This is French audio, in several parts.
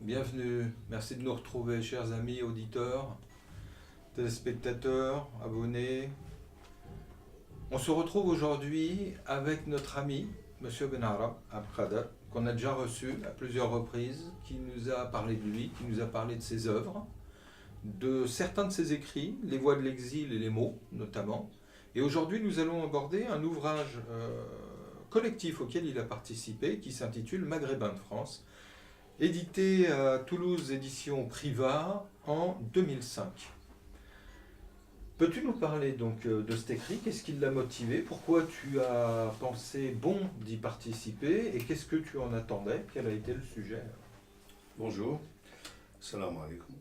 Bienvenue, merci de nous retrouver, chers amis auditeurs, téléspectateurs, abonnés. On se retrouve aujourd'hui avec notre ami, Monsieur Benara Abkhada, qu'on a déjà reçu à plusieurs reprises, qui nous a parlé de lui, qui nous a parlé de ses œuvres, de certains de ses écrits, Les Voix de l'exil et les mots notamment. Et aujourd'hui, nous allons aborder un ouvrage collectif auquel il a participé, qui s'intitule Maghrébins de France, édité à Toulouse Éditions Priva en 2005. Peux-tu nous parler donc de cet écrit? Qu'est-ce qui l'a motivé? Pourquoi tu as pensé bon d'y participer? Et qu'est-ce que tu en attendais? Quel a été le sujet? Bonjour, salam alaikum.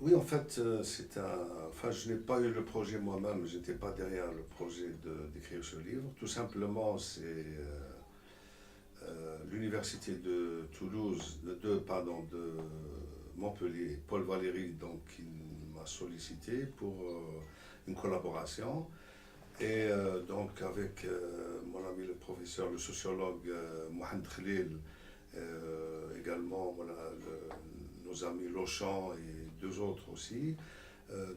Oui, en fait, je n'ai pas eu le projet moi-même, je n'étais pas derrière le projet d'écrire ce livre. Tout simplement, c'est l'université de Toulouse, de Montpellier, Paul Valéry, donc, qui m'a sollicité pour une collaboration. Et donc, avec mon ami le professeur, le sociologue Mohamed Khalil, également voilà, nos amis Lochamp et deux autres aussi.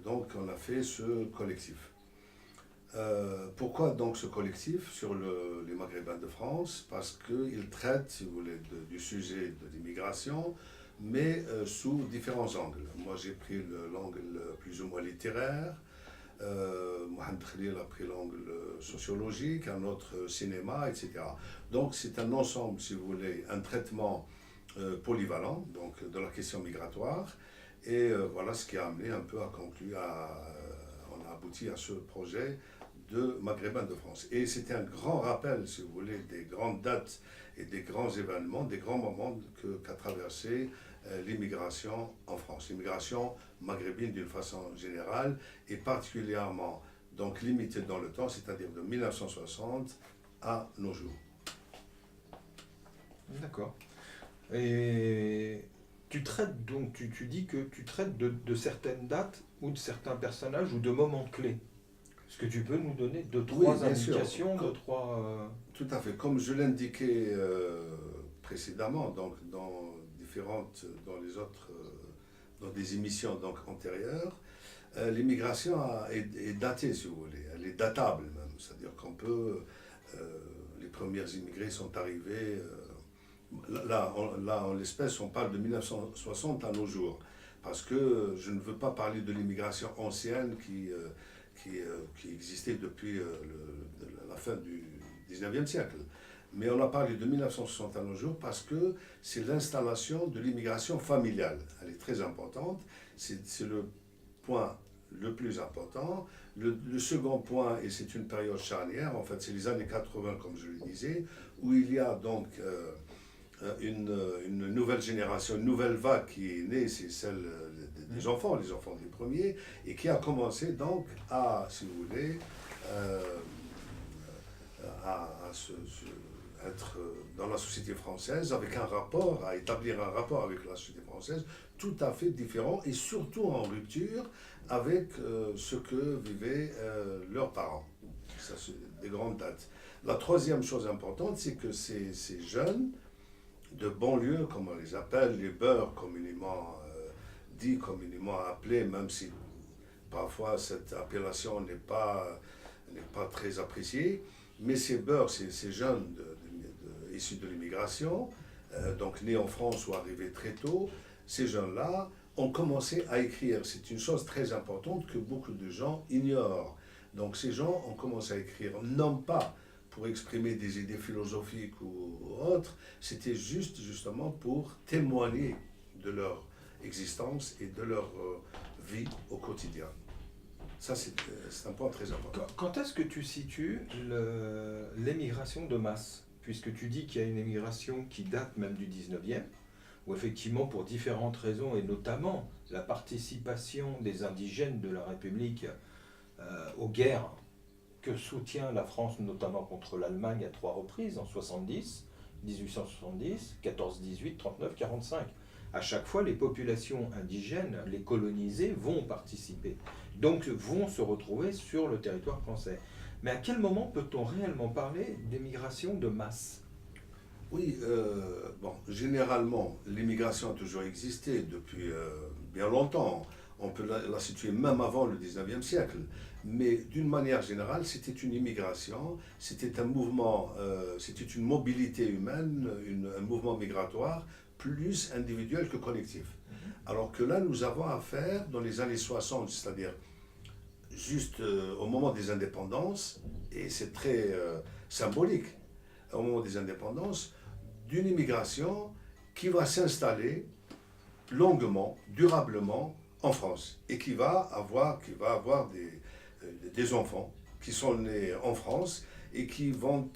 Donc on a fait ce collectif. Pourquoi donc ce collectif sur les Maghrébins de France? Parce qu'il traite, si vous voulez, du sujet de l'immigration, mais sous différents angles. Moi j'ai pris l'angle plus ou moins littéraire, Mohamed Khalil a pris l'angle sociologique, un autre cinéma, etc. Donc c'est un ensemble, si vous voulez, un traitement polyvalent donc, de la question migratoire. Et voilà ce qui a amené un peu à conclure, on a abouti à ce projet de Maghrébins de France. Et c'était un grand rappel, si vous voulez, des grandes dates et des grands événements, des grands moments qu'a traversé l'immigration en France. L'immigration maghrébine d'une façon générale et particulièrement donc limitée dans le temps, c'est-à-dire de 1960 à nos jours. D'accord. Et tu traites donc, tu dis que tu traites de certaines dates ou de certains personnages ou de moments clés. Est-ce que tu peux nous donner deux, trois indications, deux, trois... Tout à fait. Comme je l'indiquais précédemment, donc dans des émissions donc antérieures, l'immigration est datée, si vous voulez. Elle est datable même. C'est-à-dire qu'on peut... les premiers immigrés sont arrivés... Là, en l'espèce, on parle de 1960 à nos jours, parce que je ne veux pas parler de l'immigration ancienne qui existait depuis la fin du 19e siècle. Mais on a parlé de 1960 à nos jours parce que c'est l'installation de l'immigration familiale. Elle est très importante, c'est le point le plus important. Le second point, et c'est une période charnière, en fait, c'est les années 80, comme je le disais, où il y a donc... une nouvelle génération, une nouvelle vague qui est née, c'est celle des enfants, les enfants des premiers, et qui a commencé donc à, si vous voulez, être dans la société française avec un rapport, à établir un rapport avec la société française tout à fait différent et surtout en rupture avec ce que vivaient leurs parents. Ça, c'est des grandes dates. La troisième chose importante, c'est que ces jeunes de banlieue, comme on les appelle, les beurs communément dits, communément appelés, même si parfois cette appellation n'est pas très appréciée, mais ces beurs, ces jeunes issus de l'immigration, donc nés en France ou arrivés très tôt, ces jeunes-là ont commencé à écrire. C'est une chose très importante que beaucoup de gens ignorent. Donc ces gens ont commencé à écrire, non pas pour exprimer des idées philosophiques ou autres, c'était justement pour témoigner de leur existence et de leur vie au quotidien. Ça, c'est un point très important. Quand est-ce que tu situes l'émigration de masse? Puisque tu dis qu'il y a une émigration qui date même du 19e, où effectivement, pour différentes raisons, et notamment la participation des indigènes de la République aux guerres que soutient la France, notamment contre l'Allemagne à 3 reprises, en 70, 1870, 14-18, 39-45. À chaque fois, les populations indigènes, les colonisés, vont participer, donc vont se retrouver sur le territoire français. Mais à quel moment peut-on réellement parler d'émigration de masse? Oui, bon, généralement, l'immigration a toujours existé depuis bien longtemps. On peut la situer même avant le 19e siècle. Mais d'une manière générale, c'était une immigration, c'était un mouvement, c'était une mobilité humaine, un mouvement migratoire plus individuel que collectif. Alors que là, nous avons affaire, dans les années 60, c'est-à-dire juste au moment des indépendances, et c'est très symbolique, au moment des indépendances, d'une immigration qui va s'installer longuement, durablement en France et qui va avoir des enfants qui sont nés en France et qui vont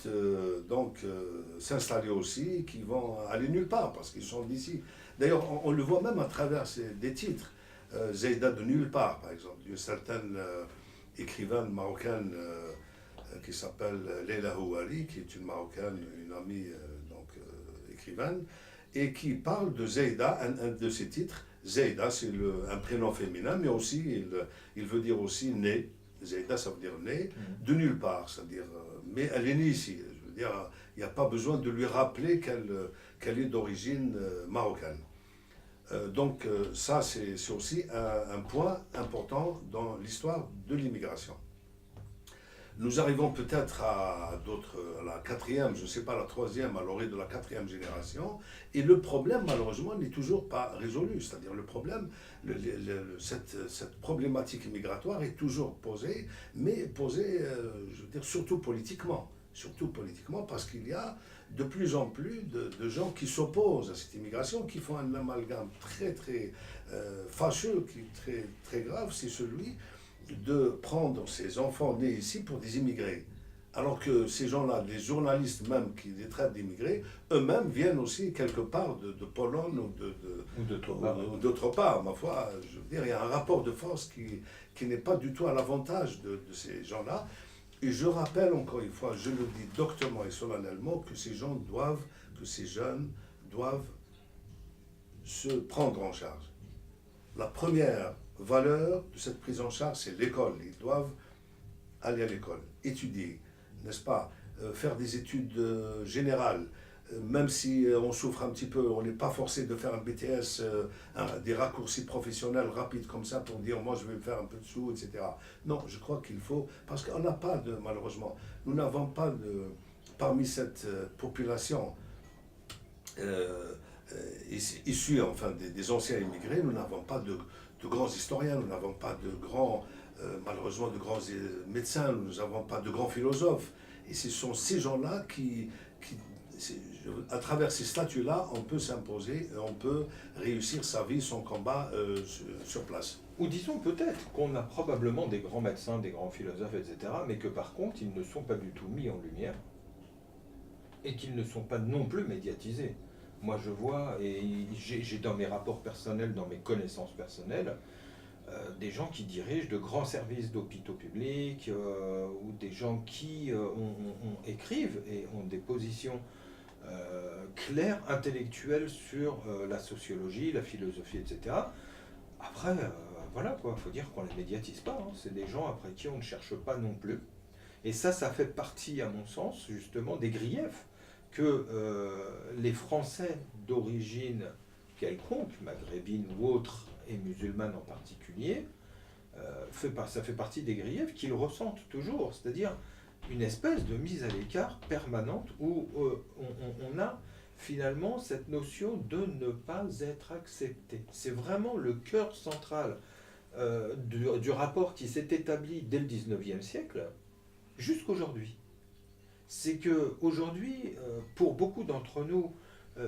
s'installer aussi, qui vont aller nulle part parce qu'ils sont d'ici. D'ailleurs, on le voit même à travers des titres. Zeyda de nulle part, par exemple, d'une certaine écrivaine marocaine qui s'appelle Leila Houari, qui est une marocaine, une amie écrivaine, et qui parle de Zeyda, un de ses titres. Zeyda, c'est un prénom féminin, mais aussi, il veut dire aussi né. Zeyda, ça veut dire né, de nulle part, c'est-à-dire, mais elle est née ici. Je veux dire, il n'y a pas besoin de lui rappeler qu'elle est d'origine marocaine. Donc ça, c'est aussi un point important dans l'histoire de l'immigration. Nous arrivons peut-être à la quatrième, je ne sais pas, la troisième, à l'orée de la quatrième génération, et le problème, malheureusement, n'est toujours pas résolu. C'est-à-dire le problème, cette problématique migratoire est toujours posée, mais posée, je veux dire, surtout politiquement. Surtout politiquement, parce qu'il y a de plus en plus de gens qui s'opposent à cette immigration, qui font un amalgame très, très fâcheux, qui est très, très grave, c'est celui de prendre ces enfants nés ici pour des immigrés. Alors que ces gens-là, les journalistes même qui les traitent d'immigrés, eux-mêmes viennent aussi quelque part de Pologne ou d'autre part. Ma foi, je veux dire, il y a un rapport de force qui n'est pas du tout à l'avantage de ces gens-là. Et je rappelle encore une fois, je le dis doctement et solennellement, que ces jeunes doivent se prendre en charge. La première valeur de cette prise en charge, c'est l'école. Ils doivent aller à l'école, étudier, n'est-ce pas, faire des études générales, même si on souffre un petit peu, on n'est pas forcé de faire un BTS, des raccourcis professionnels rapides comme ça pour dire moi je vais me faire un peu de sous, etc. Non, je crois qu'il faut, parce qu'on n'a pas malheureusement, nous n'avons pas parmi cette population issue enfin des anciens immigrés, nous n'avons pas de grands historiens, nous n'avons pas de grands, malheureusement, de grands médecins, nous n'avons pas de grands philosophes. Et ce sont ces gens-là qui à travers ces statuts-là, on peut s'imposer, on peut réussir sa vie, son combat sur place. Ou disons peut-être qu'on a probablement des grands médecins, des grands philosophes, etc., mais que par contre, ils ne sont pas du tout mis en lumière et qu'ils ne sont pas non plus médiatisés. Moi, je vois, et j'ai dans mes rapports personnels, dans mes connaissances personnelles, des gens qui dirigent de grands services d'hôpitaux publics, ou des gens qui écrivent et ont des positions claires, intellectuelles sur la sociologie, la philosophie, etc. Après, voilà quoi, il faut dire qu'on ne les médiatise pas, hein. C'est des gens après qui on ne cherche pas non plus. Et ça fait partie, à mon sens, justement, des griefs que les Français d'origine quelconque, maghrébine ou autre, et musulmane en particulier, ça fait partie des griefs qu'ils ressentent toujours, c'est-à-dire une espèce de mise à l'écart permanente où on a finalement cette notion de ne pas être accepté. C'est vraiment le cœur central du rapport qui s'est établi dès le 19e siècle jusqu'aujourd'hui. C'est qu'aujourd'hui, pour beaucoup d'entre nous,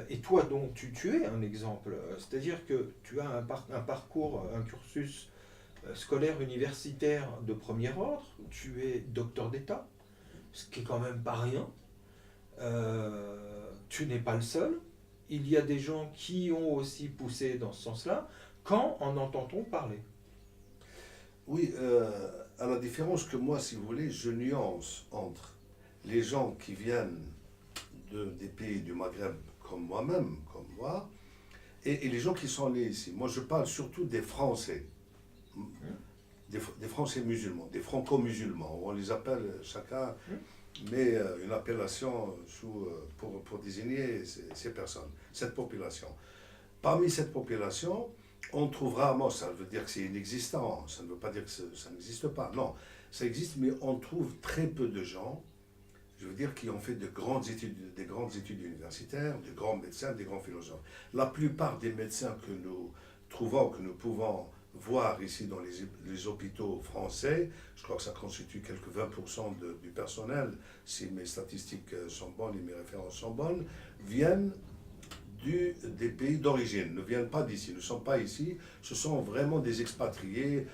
et toi donc tu es un exemple, c'est-à-dire que tu as un parcours, un cursus scolaire universitaire de premier ordre, tu es docteur d'État, ce qui est quand même pas rien. Tu n'es pas le seul, il y a des gens qui ont aussi poussé dans ce sens-là. Quand en entend-on parler ? Oui, à la différence que moi, si vous voulez, je nuance entre les gens qui viennent des pays du Maghreb comme moi-même, comme moi, et les gens qui sont nés ici. Moi, je parle surtout des Français, des Français musulmans, des franco-musulmans. On les appelle chacun mais une appellation pour désigner ces personnes, cette population. Parmi cette population, on trouve rarement, ça veut dire que c'est inexistant, ça ne veut pas dire que ça n'existe pas, non, ça existe, mais on trouve très peu de gens, je veux dire, qui ont fait des grandes études universitaires, de grands médecins, des grands philosophes. La plupart des médecins que nous trouvons, que nous pouvons voir ici dans les hôpitaux français, je crois que ça constitue quelques 20% du personnel, si mes statistiques sont bonnes et mes références sont bonnes, viennent des pays d'origine, ne viennent pas d'ici, ne sont pas ici, ce sont vraiment des expatriés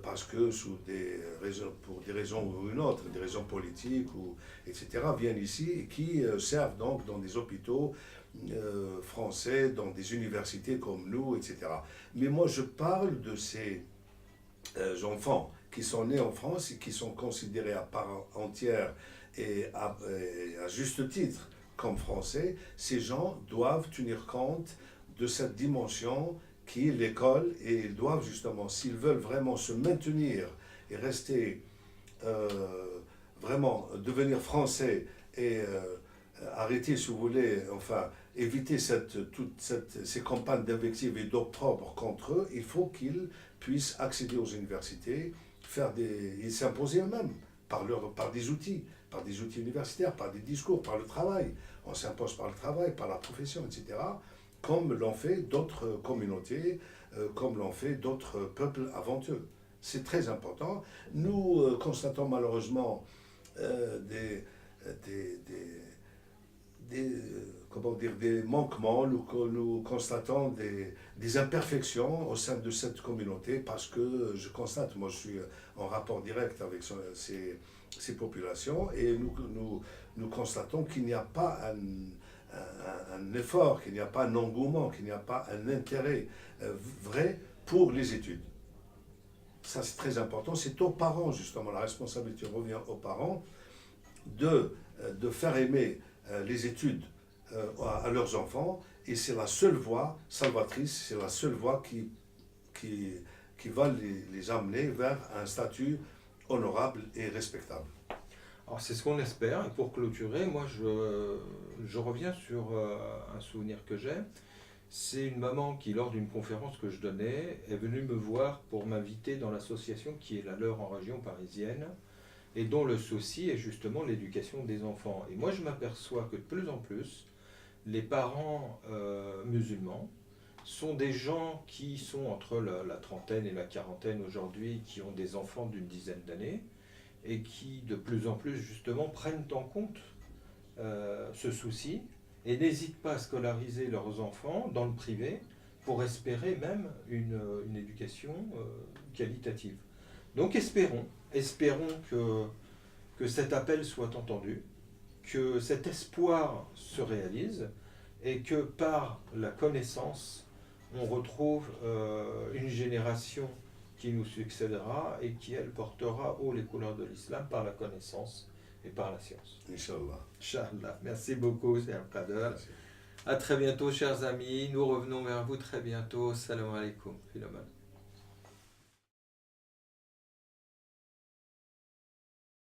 parce que pour des raisons ou une autre, des raisons politiques, etc., viennent ici et qui servent donc dans des hôpitaux français, dans des universités comme nous, etc. Mais moi je parle de ces enfants qui sont nés en France et qui sont considérés à part entière et à juste titre comme français. Ces gens doivent tenir compte de cette dimension qui est l'école et ils doivent justement, s'ils veulent vraiment se maintenir et rester vraiment devenir français et arrêter, si vous voulez, enfin éviter ces campagnes d'invective et d'opprobre contre eux, il faut qu'ils puissent accéder aux universités, et s'imposer eux-mêmes par des outils universitaires, par des discours, par le travail. On s'impose par le travail, par la profession, etc., comme l'ont fait d'autres communautés, comme l'ont fait d'autres peuples avant eux. C'est très important. Nous constatons malheureusement des manquements, nous constatons des imperfections au sein de cette communauté parce que je constate, moi je suis en rapport direct avec ces populations et nous constatons qu'il n'y a pas un effort, qu'il n'y a pas un engouement, qu'il n'y a pas un intérêt vrai pour les études. Ça c'est très important, c'est aux parents justement, la responsabilité revient aux parents de faire aimer les études à leurs enfants et c'est la seule voie salvatrice, c'est la seule voie qui va les amener vers un statut honorable et respectable. Alors c'est ce qu'on espère. Et pour clôturer, moi je reviens sur un souvenir que j'ai. C'est une maman qui, lors d'une conférence que je donnais, est venue me voir pour m'inviter dans l'association qui est la leur en région parisienne et dont le souci est justement l'éducation des enfants. Et moi je m'aperçois que de plus en plus, les parents musulmans sont des gens qui sont entre la trentaine et la quarantaine aujourd'hui, qui ont des enfants d'une dizaine d'années, et qui de plus en plus justement prennent en compte ce souci et n'hésitent pas à scolariser leurs enfants dans le privé pour espérer même une éducation qualitative. Donc espérons que cet appel soit entendu, que cet espoir se réalise et que par la connaissance, on retrouve une génération qui nous succédera et qui, elle, portera haut les couleurs de l'islam par la connaissance et par la science. Inch'Allah. Inch'Allah. Merci beaucoup, cher Qader. À très bientôt, chers amis. Nous revenons vers vous très bientôt. Salam alaikum. Philomène.